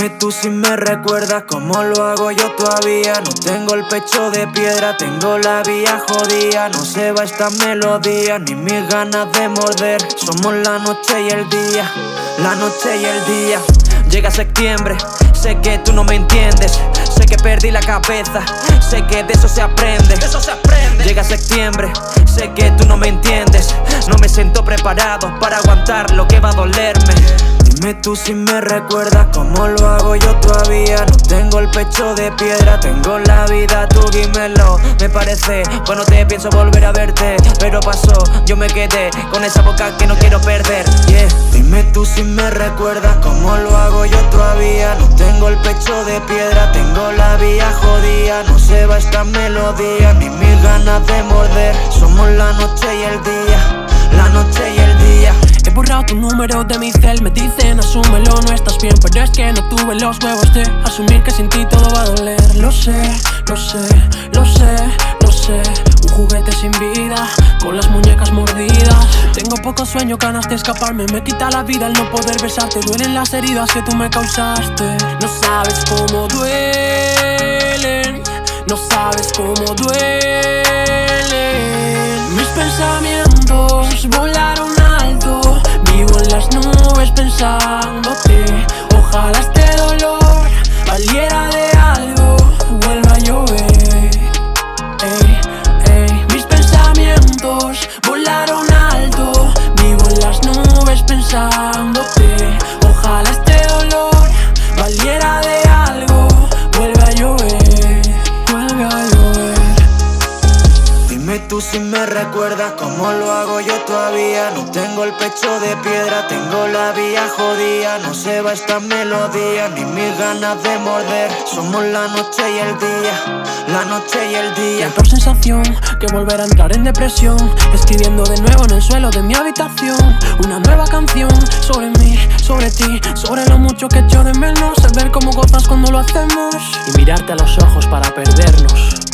Dime tú si me recuerdas cómo lo hago yo todavía. No tengo el pecho de piedra, tengo la vía jodida. No se va esta melodía, ni mis ganas de morder. Somos la noche y el día, la noche y el día. Llega septiembre, sé que tú no me entiendes. Sé que perdí la cabeza, sé que de eso se aprende. Llega septiembre, sé que tú no me entiendes. No me siento preparado para aguantar lo que va a dolerme. Dime tú si me recuerdas cómo lo hago yo todavía. No tengo el pecho de piedra, tengo la vida, tú dímelo. Me parece cuando te pienso volver a verte, pero pasó, yo me quedé con esa boca que no quiero perder, yeah. Dime tú si me recuerdas cómo lo hago yo todavía. No tengo el pecho de piedra, tengo la vía jodida. No se va esta melodía, ni mis ganas de morder. Somos la noche y el día, la noche y el día. He borrado tu número de mi cel, me dicen asúmelo, no estás bien. Pero es que no tuve los huevos de asumir que sin ti todo va a doler. Lo sé, lo sé, lo sé, lo sé. Un juguete sin vida, con las muñecas mordidas. Tengo poco sueño, ganas de escaparme. Me quita la vida el no poder besarte. Duelen las heridas que tú me causaste. No sabes cómo duelen, no sabes cómo duelen. Mis pensamientos volaron alto, vivo en las nubes pensándote. Ojalá este dolor valiera de algo, vuelva a llover. Mis pensamientos volaron alto, vivo en las nubes pensándote. Ojalá este dolor valiera de algo, vuelve a llover, vuelve a llover. Dime tú si me recuerdas cómo lo hago yo todavía. No tengo el pecho de piedra, tengo la vía jodida. No se va esta melodía, ni mis ganas de morder. Somos la noche y el día, la noche y el día. La peor sensación que volver a entrar en depresión, escribiendo de nuevo en el suelo de mi habitación una nueva canción sobre mí, sobre ti, sobre lo mucho que echo de menos. El ver cómo gozas cuando lo hacemos y mirarte a los ojos para perdernos.